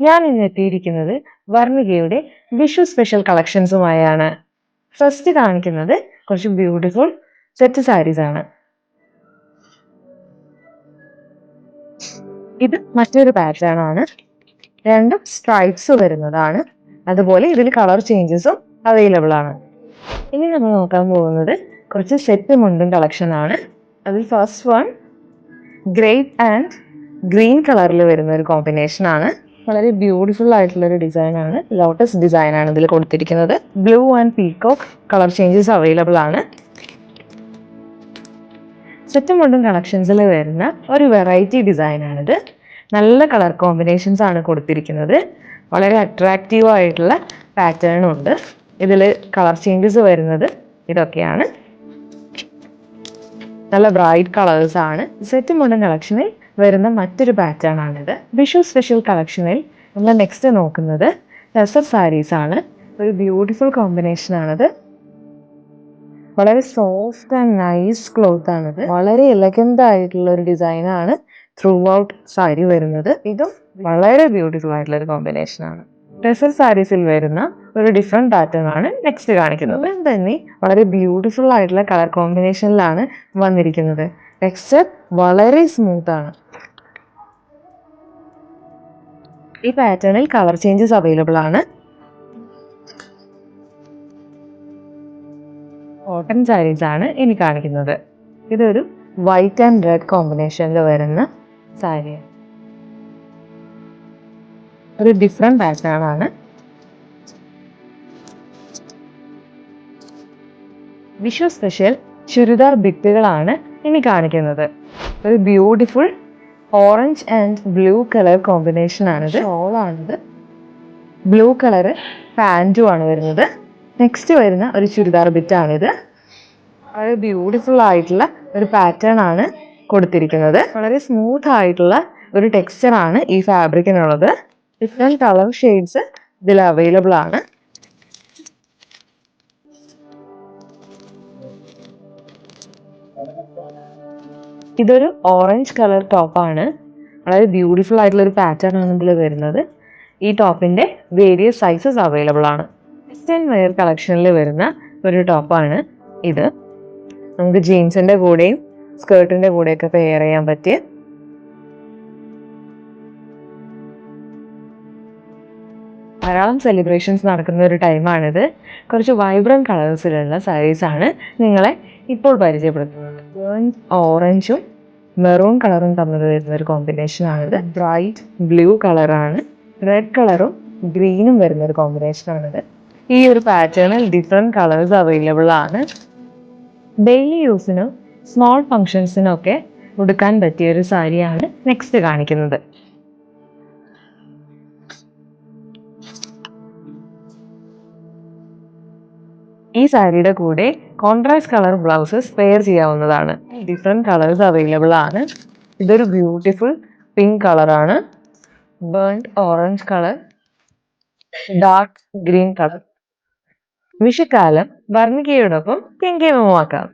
ഞാൻ ഇന്ന് എത്തിയിരിക്കുന്നത് വർണികയുടെ വിഷു സ്പെഷ്യൽ കളക്ഷൻസുമായാണ്. ഫസ്റ്റ് കാണിക്കുന്നത് കുറച്ച് ബ്യൂട്ടിഫുൾ സെറ്റ് സാരീസ് ആണ്. ഇത് മറ്റൊരു പാറ്റേൺ ആണ്. രണ്ടും സ്ട്രൈപ്സ് വരുന്നതാണ്. അതുപോലെ ഇതിൽ കളർ ചേഞ്ചസും അവൈലബിൾ ആണ്. ഇനി നമ്മൾ നോക്കാൻ പോകുന്നത് കുറച്ച് സെറ്റ് മുണ്ടും കളക്ഷൻ ആണ്. അതിൽ first one grape and green കളറിൽ വരുന്ന ഒരു കോമ്പിനേഷൻ ആണ്. വളരെ ബ്യൂട്ടിഫുൾ ആയിട്ടുള്ള ഒരു ഡിസൈൻ ആണ്. ലോട്ടസ് ഡിസൈൻ ആണ് ഇതിൽ കൊടുത്തിരിക്കുന്നത്. Blue and peacock colour changes available ആണ്. സെറ്റ് മുണ്ടും കളക്ഷൻസിൽ വരുന്ന ഒരു വെറൈറ്റി ഡിസൈൻ ആണിത്. നല്ല കളർ കോമ്പിനേഷൻസ് ആണ് കൊടുത്തിരിക്കുന്നത്. വളരെ അട്രാക്റ്റീവ് ആയിട്ടുള്ള പാറ്റേണും ഉണ്ട്. ഇതിൽ കളർ ചേഞ്ചസ് വരുന്നത് ഇതൊക്കെയാണ്. നല്ല ബ്രൈറ്റ് കളേഴ്സ് ആണ്. സെറ്റ് മുണ്ടും കളക്ഷനിൽ വരുന്ന മറ്റൊരു പാറ്റേൺ ആണിത്. വിഷു സ്പെഷ്യൽ കളക്ഷനിൽ നമ്മൾ നെക്സ്റ്റ് നോക്കുന്നത് ടെസർ സാരീസ് ആണ്. ഒരു ബ്യൂട്ടിഫുൾ കോമ്പിനേഷൻ ആണിത്. വളരെ സോഫ്റ്റ് ആൻഡ് നൈസ് ക്ലോത്ത് ആണിത്. വളരെ എലഗന്റ് ആയിട്ടുള്ള ഒരു ഡിസൈൻ ആണ് ത്രൂ ഔട്ട് സാരി വരുന്നത്. ഇതും വളരെ ബ്യൂട്ടിഫുൾ ആയിട്ടുള്ള ഒരു കോമ്പിനേഷൻ ആണ്. ടെസർ സാരീസിൽ വരുന്ന ഒരു ഡിഫറെന്റ് പാറ്റേൺ ആണ് നെക്സ്റ്റ് കാണിക്കുന്നത്. ഇവൻ തന്നെ വളരെ ബ്യൂട്ടിഫുൾ ആയിട്ടുള്ള കളർ കോമ്പിനേഷനിലാണ് വന്നിരിക്കുന്നത്. ടെക്സ്ചർ വളരെ സ്മൂത്ത് ആണ്. ഈ പാറ്റേണിൽ കളർ ചേഞ്ചസ് അവൈലബിൾ ആണ്. കോട്ടൺ സാരീസ് ആണ് ഇനി കാണിക്കുന്നത്. ഇതൊരു വൈറ്റ് ആൻഡ് റെഡ് കോമ്പിനേഷനിൽ വരുന്ന സാരി. ഒരു ഡിഫറെന്റ് പാറ്റേൺ ആണ്. വിഷു സ്പെഷ്യൽ ചുരിദാർ ബിറ്റുകളാണ് ഇനി കാണിക്കുന്നത്. ഒരു beautiful orange and blue colour combination ആണിത്. ഷോളാണിത്. ബ്ലൂ കളർ പാൻറ്റും ആണ് വരുന്നത്. നെക്സ്റ്റ് വരുന്ന ഒരു ചുരിദാർ ബിറ്റാണിത്. വളരെ ബ്യൂട്ടിഫുൾ ആയിട്ടുള്ള ഒരു പാറ്റേൺ ആണ് കൊടുത്തിരിക്കുന്നത്. വളരെ സ്മൂത്ത് ആയിട്ടുള്ള ഒരു ടെക്സ്ചർ ആണ് ഈ ഫാബ്രിക്കിനുള്ളത്. ഡിഫറെന്റ് കളർ ഷെയ്ഡ്സ് ഇതിൽ അവൈലബിൾ ആണ്. ഇതൊരു ഓറഞ്ച് കളർ ടോപ്പാണ്. വളരെ ബ്യൂട്ടിഫുൾ ആയിട്ടുള്ള ഒരു പാറ്റേൺ ആണ് ഇതിൽ വരുന്നത്. ഈ ടോപ്പിന്റെ വേരിയസ് സൈസസ് അവൈലബിൾ ആണ്. വെസ്റ്റേൺ വെയർ കളക്ഷനിൽ വരുന്ന ഒരു ടോപ്പാണ് ഇത്. നമുക്ക് ജീൻസിന്റെ കൂടെയും സ്കേർട്ടിന്റെ കൂടെയൊക്കെ പെയർ ചെയ്യാൻ പറ്റിയ ധാരാളം സെലിബ്രേഷൻസ് നടക്കുന്ന ഒരു ടൈമാണിത്. കുറച്ച് വൈബ്രന്റ് കളേഴ്സിലുള്ള സാരീസ് ആണ് നിങ്ങളെ ഇപ്പോൾ പരിചയപ്പെടുത്തുന്നത്. ഓറഞ്ചും മെറൂൺ കളറും തമ്മിൽ വരുന്ന ഒരു കോമ്പിനേഷൻ ആണിത്. ബ്രൈറ്റ് ബ്ലൂ കളറാണ്. റെഡ് കളറും ഗ്രീനും വരുന്ന ഒരു കോമ്പിനേഷൻ ആണിത്. ഈ ഒരു പാറ്റേണിൽ ഡിഫറെന്റ് കളേഴ്സ് അവൈലബിൾ ആണ്. ഡെയിലി യൂസിനും സ്മോൾ ഫങ്ഷൻസിനും ഒക്കെ ഉടുക്കാൻ പറ്റിയ ഒരു സാരിയാണ് നെക്സ്റ്റ് കാണിക്കുന്നത്. ഈ സാരിയുടെ കൂടെ കോൺട്രാസ്റ്റ് കളർ ബ്ലൗസസ് പെയർ ചെയ്യാവുന്നതാണ്. ഡിഫറെന്റ് കളേഴ്സ് അവൈലബിൾ ആണ്. ഇതൊരു ബ്യൂട്ടിഫുൾ പിങ്ക് കളറാണ്. Burnt orange colour, dark green colour. വിഷുക്കാലം വർണ്ണികയോടൊപ്പം കെങ്കേമമാക്കാം.